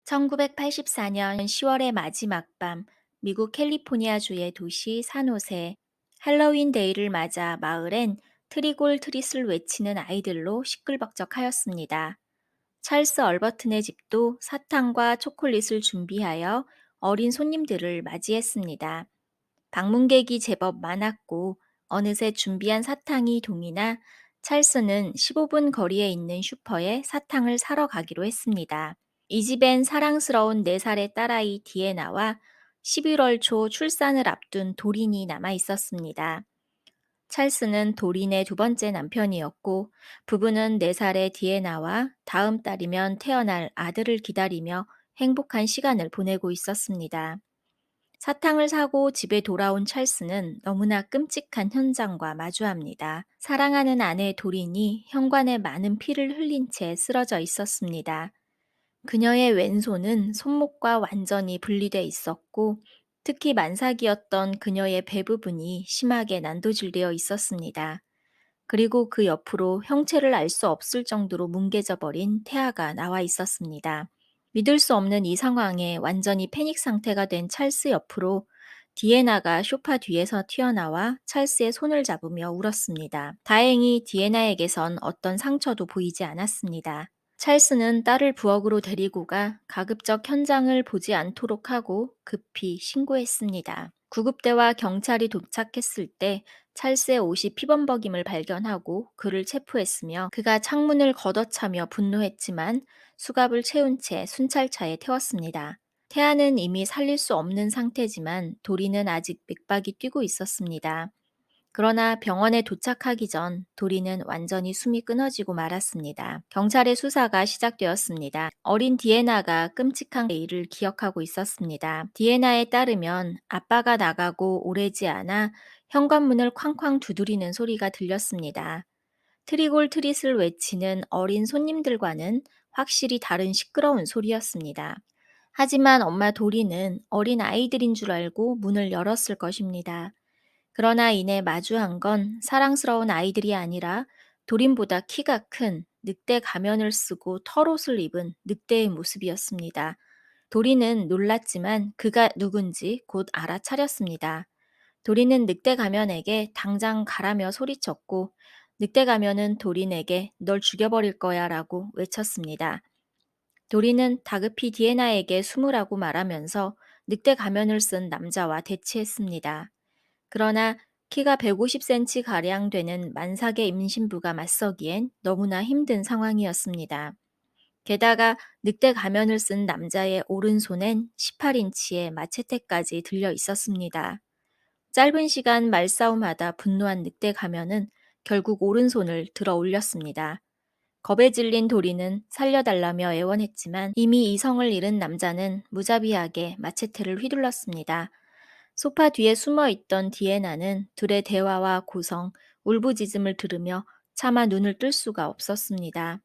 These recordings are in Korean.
1984년 10월의 마지막 밤, 미국 캘리포니아주의 도시 산호세, 할로윈 데이를 맞아 마을엔 트리골 트릿을 외치는 아이들로 시끌벅적하였습니다. 찰스 얼버튼의 집도 사탕과 초콜릿을 준비하여 어린 손님들을 맞이했습니다. 방문객이 제법 많았고 어느새 준비한 사탕이 동이나 찰스는 15분 거리에 있는 슈퍼에 사탕을 사러 가기로 했습니다. 이 집엔 사랑스러운 4살의 딸아이 디에나와 11월 초 출산을 앞둔 도린이 남아 있었습니다. 찰스는 도린의 두 번째 남편이었고 부부는 4살의 디에나와 다음 달이면 태어날 아들을 기다리며 행복한 시간을 보내고 있었습니다. 사탕을 사고 집에 돌아온 찰스는 너무나 끔찍한 현장과 마주합니다. 사랑하는 아내 도린이 현관에 많은 피를 흘린 채 쓰러져 있었습니다. 그녀의 왼손은 손목과 완전히 분리돼 있었고, 특히 만삭이었던 그녀의 배 부분이 심하게 난도질되어 있었습니다. 그리고 그 옆으로 형체를 알 수 없을 정도로 뭉개져 버린 태아가 나와 있었습니다. 믿을 수 없는 이 상황에 완전히 패닉 상태가 된 찰스 옆으로 디에나가 소파 뒤에서 튀어나와 찰스의 손을 잡으며 울었습니다. 다행히 디에나에게선 어떤 상처도 보이지 않았습니다. 찰스는 딸을 부엌으로 데리고 가 가급적 현장을 보지 않도록 하고 급히 신고했습니다. 구급대와 경찰이 도착했을 때 찰스의 옷이 피범벅임을 발견하고 그를 체포했으며, 그가 창문을 걷어차며 분노했지만 수갑을 채운 채 순찰차에 태웠습니다. 태아는 이미 살릴 수 없는 상태지만 도리는 아직 맥박이 뛰고 있었습니다. 그러나 병원에 도착하기 전 도리는 완전히 숨이 끊어지고 말았습니다. 경찰의 수사가 시작되었습니다. 어린 디에나가 끔찍한 일을 기억하고 있었습니다. 디에나에 따르면 아빠가 나가고 오래지 않아 현관문을 쾅쾅 두드리는 소리가 들렸습니다. 트리골 트릿을 외치는 어린 손님들과는 확실히 다른 시끄러운 소리였습니다. 하지만 엄마 도리는 어린 아이들인 줄 알고 문을 열었을 것입니다. 그러나 이내 마주한 건 사랑스러운 아이들이 아니라 도린보다 키가 큰 늑대 가면을 쓰고 털옷을 입은 늑대의 모습이었습니다. 도린은 놀랐지만 그가 누군지 곧 알아차렸습니다. 도린은 늑대 가면에게 당장 가라며 소리쳤고, 늑대 가면은 도린에게 널 죽여버릴 거야 라고 외쳤습니다. 도린은 다급히 디에나에게 숨으라고 말하면서 늑대 가면을 쓴 남자와 대치했습니다. 그러나 키가 150cm가량 되는 만삭의 임신부가 맞서기엔 너무나 힘든 상황이었습니다. 게다가 늑대 가면을 쓴 남자의 오른손엔 18인치의 마체테까지 들려 있었습니다. 짧은 시간 말싸움하다 분노한 늑대 가면은 결국 오른손을 들어 올렸습니다. 겁에 질린 도리는 살려달라며 애원했지만 이미 이성을 잃은 남자는 무자비하게 마체테를 휘둘렀습니다. 소파 뒤에 숨어 있던 디에나는 둘의 대화와 고성, 울부짖음을 들으며 차마 눈을 뜰 수가 없었습니다.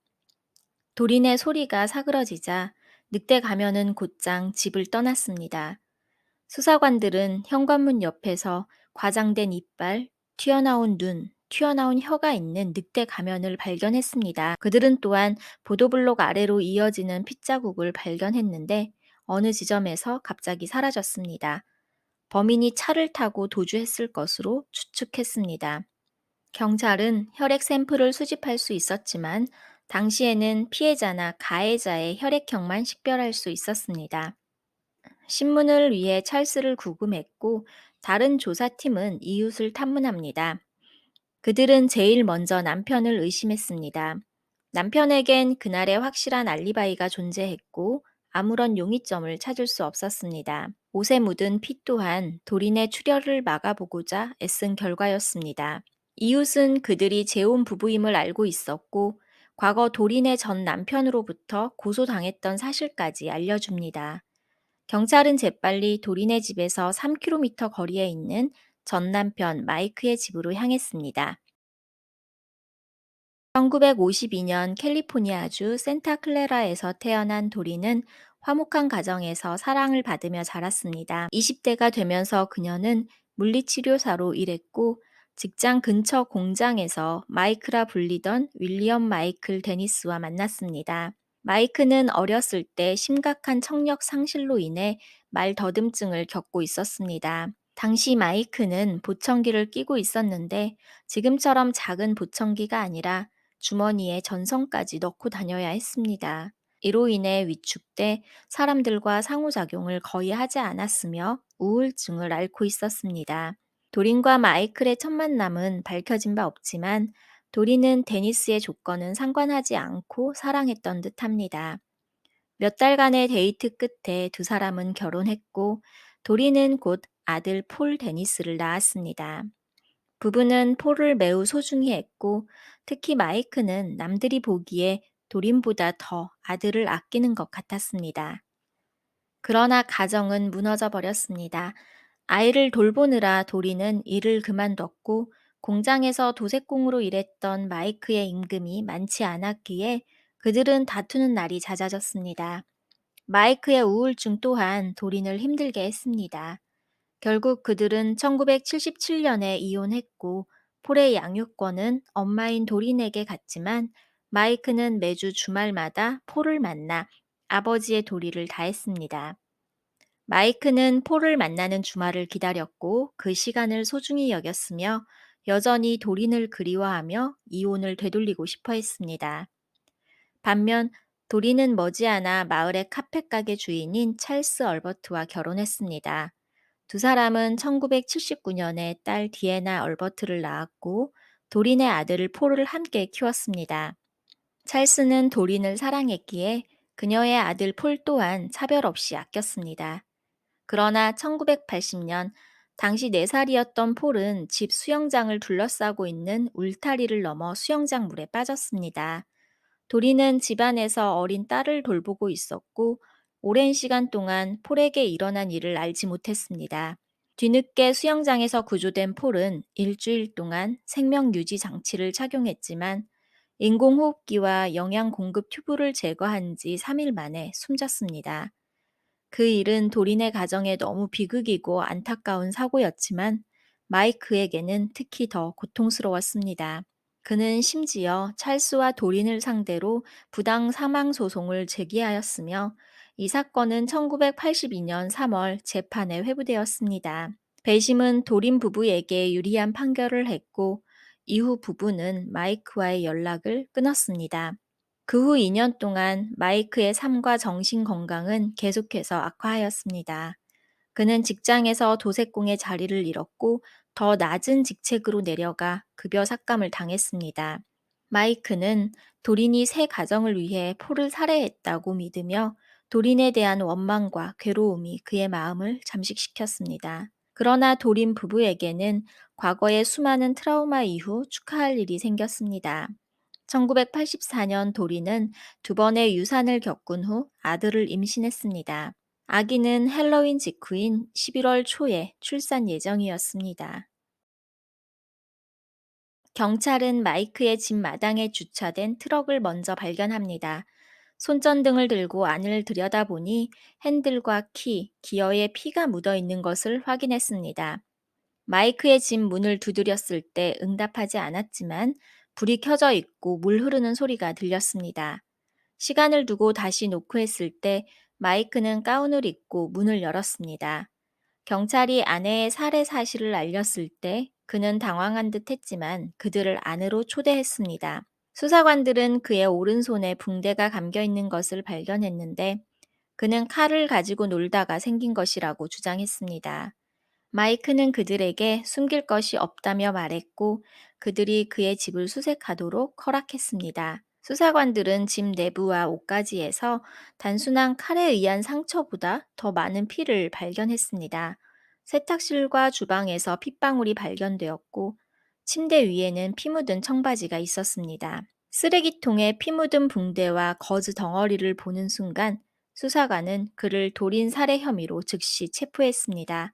도린의 소리가 사그러지자 늑대 가면은 곧장 집을 떠났습니다. 수사관들은 현관문 옆에서 과장된 이빨, 튀어나온 눈, 튀어나온 혀가 있는 늑대 가면을 발견했습니다. 그들은 또한 보도블록 아래로 이어지는 핏자국을 발견했는데 어느 지점에서 갑자기 사라졌습니다. 범인이 차를 타고 도주했을 것으로 추측했습니다. 경찰은 혈액 샘플을 수집할 수 있었지만 당시에는 피해자나 가해자의 혈액형만 식별할 수 있었습니다. 신문을 위해 찰스를 구금했고 다른 조사팀은 이웃을 탐문합니다. 그들은 제일 먼저 남편을 의심했습니다. 남편에겐 그날의 확실한 알리바이가 존재했고 아무런 용의점을 찾을 수 없었습니다. 옷에 묻은 피 또한 도린의 출혈을 막아보고자 애쓴 결과였습니다. 이웃은 그들이 재혼 부부임을 알고 있었고 과거 도린의 전 남편으로부터 고소당했던 사실까지 알려줍니다. 경찰은 재빨리 도린의 집에서 3km 거리에 있는 전 남편 마이크의 집으로 향했습니다. 1952년 캘리포니아주 센타클레라에서 태어난 도리는 화목한 가정에서 사랑을 받으며 자랐습니다. 20대가 되면서 그녀는 물리치료사로 일했고 직장 근처 공장에서 마이크라 불리던 윌리엄 마이클 데니스와 만났습니다. 마이크는 어렸을 때 심각한 청력 상실로 인해 말 더듬증을 겪고 있었습니다. 당시 마이크는 보청기를 끼고 있었는데 지금처럼 작은 보청기가 아니라 주머니에 전선까지 넣고 다녀야 했습니다. 이로 인해 위축돼 사람들과 상호작용을 거의 하지 않았으며 우울증을 앓고 있었습니다. 도린과 마이클의 첫 만남은 밝혀진 바 없지만 도린은 데니스의 조건은 상관하지 않고 사랑했던 듯합니다. 몇 달간의 데이트 끝에 두 사람은 결혼했고 도리는 곧 아들 폴 데니스를 낳았습니다. 부부는 폴을 매우 소중히 했고 특히 마이크는 남들이 보기에 도린보다 더 아들을 아끼는 것 같았습니다. 그러나 가정은 무너져 버렸습니다. 아이를 돌보느라 도리는 일을 그만뒀고 공장에서 도색공으로 일했던 마이크의 임금이 많지 않았기에 그들은 다투는 날이 잦아졌습니다. 마이크의 우울증 또한 도린을 힘들게 했습니다. 결국 그들은 1977년에 이혼했고 폴의 양육권은 엄마인 도린에게 갔지만 마이크는 매주 주말마다 폴을 만나 아버지의 도리를 다했습니다. 마이크는 폴을 만나는 주말을 기다렸고 그 시간을 소중히 여겼으며 여전히 도린을 그리워하며 이혼을 되돌리고 싶어 했습니다. 반면 도리는 머지않아 마을의 카페 가게 주인인 찰스 얼버트와 결혼했습니다. 두 사람은 1979년에 딸 디애나 얼버트를 낳았고 도린의 아들을 폴을 함께 키웠습니다. 찰스는 도린을 사랑했기에 그녀의 아들 폴 또한 차별 없이 아꼈습니다. 그러나 1980년 당시 4살이었던 폴은 집 수영장을 둘러싸고 있는 울타리를 넘어 수영장 물에 빠졌습니다. 도리는 집안에서 어린 딸을 돌보고 있었고 오랜 시간 동안 폴에게 일어난 일을 알지 못했습니다. 뒤늦게 수영장에서 구조된 폴은 일주일 동안 생명 유지 장치를 착용했지만 인공호흡기와 영양 공급 튜브를 제거한 지 3일 만에 숨졌습니다. 그 일은 도린의 가정에 너무 비극이고 안타까운 사고였지만 마이크에게는 특히 더 고통스러웠습니다. 그는 심지어 찰스와 도린을 상대로 부당 사망 소송을 제기하였으며 이 사건은 1982년 3월 재판에 회부되었습니다. 배심은 도린 부부에게 유리한 판결을 했고 이후 부부는 마이크와의 연락을 끊었습니다. 그 후 2년 동안 마이크의 삶과 정신 건강은 계속해서 악화하였습니다. 그는 직장에서 도색공의 자리를 잃었고 더 낮은 직책으로 내려가 급여 삭감을 당했습니다. 마이크는 도린이 새 가정을 위해 폴을 살해했다고 믿으며 도린에 대한 원망과 괴로움이 그의 마음을 잠식시켰습니다. 그러나 도린 부부에게는 과거의 수많은 트라우마 이후 축하할 일이 생겼습니다. 1984년 도리는 두 번의 유산을 겪은 후 아들을 임신했습니다. 아기는 헬로윈 직후인 11월 초에 출산 예정이었습니다. 경찰은 마이크의 집 마당에 주차된 트럭을 먼저 발견합니다. 손전등을 들고 안을 들여다보니 핸들과 키, 기어에 피가 묻어 있는 것을 확인했습니다. 마이크의 집 문을 두드렸을 때 응답하지 않았지만 불이 켜져 있고 물 흐르는 소리가 들렸습니다. 시간을 두고 다시 노크했을 때 마이크는 가운을 입고 문을 열었습니다. 경찰이 아내의 살해 사실을 알렸을 때 그는 당황한 듯 했지만 그들을 안으로 초대했습니다. 수사관들은 그의 오른손에 붕대가 감겨 있는 것을 발견했는데 그는 칼을 가지고 놀다가 생긴 것이라고 주장했습니다. 마이크는 그들에게 숨길 것이 없다며 말했고 그들이 그의 집을 수색하도록 허락했습니다. 수사관들은 집 내부와 옷가지에서 단순한 칼에 의한 상처보다 더 많은 피를 발견했습니다. 세탁실과 주방에서 핏방울이 발견되었고 침대 위에는 피 묻은 청바지가 있었습니다. 쓰레기통에 피 묻은 붕대와 거즈 덩어리를 보는 순간 수사관은 그를 돌인 살해 혐의로 즉시 체포했습니다.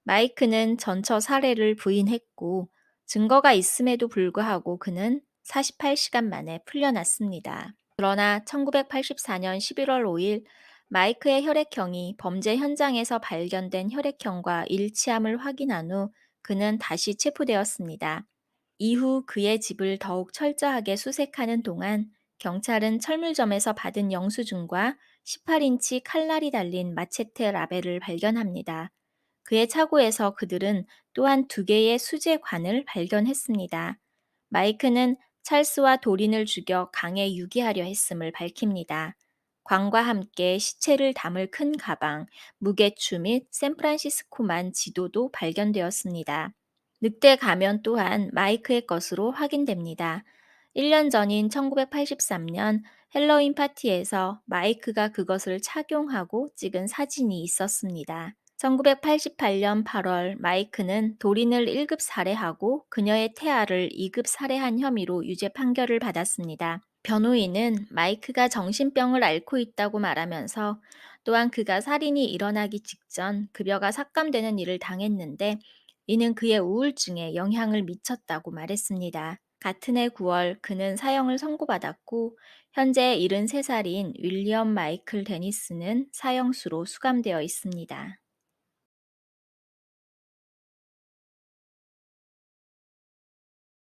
마이크는 전처 살해를 부인했고 증거가 있음에도 불구하고 그는 48시간 만에 풀려났습니다. 그러나 1984년 11월 5일 마이크의 혈액형이 범죄 현장에서 발견된 혈액형과 일치함을 확인한 후 그는 다시 체포되었습니다. 이후 그의 집을 더욱 철저하게 수색하는 동안 경찰은 철물점에서 받은 영수증과 18인치 칼날이 달린 마체테 라벨을 발견합니다. 그의 차고에서 그들은 또한 두 개의 수제관을 발견했습니다. 마이크는 찰스와 도린을 죽여 강에 유기하려 했음을 밝힙니다. 관과 함께 시체를 담을 큰 가방, 무게추 및 샌프란시스코만 지도도 발견되었습니다. 늑대 가면 또한 마이크의 것으로 확인됩니다. 1년 전인 1983년 헬로윈 파티에서 마이크가 그것을 착용하고 찍은 사진이 있었습니다. 1988년 8월 마이크는 도린을 1급 살해하고 그녀의 태아를 2급 살해한 혐의로 유죄 판결을 받았습니다. 변호인은 마이크가 정신병을 앓고 있다고 말하면서 또한 그가 살인이 일어나기 직전 급여가 삭감되는 일을 당했는데 이는 그의 우울증에 영향을 미쳤다고 말했습니다. 같은 해 9월 그는 사형을 선고받았고 현재 73살인 윌리엄 마이클 데니스는 사형수로 수감되어 있습니다.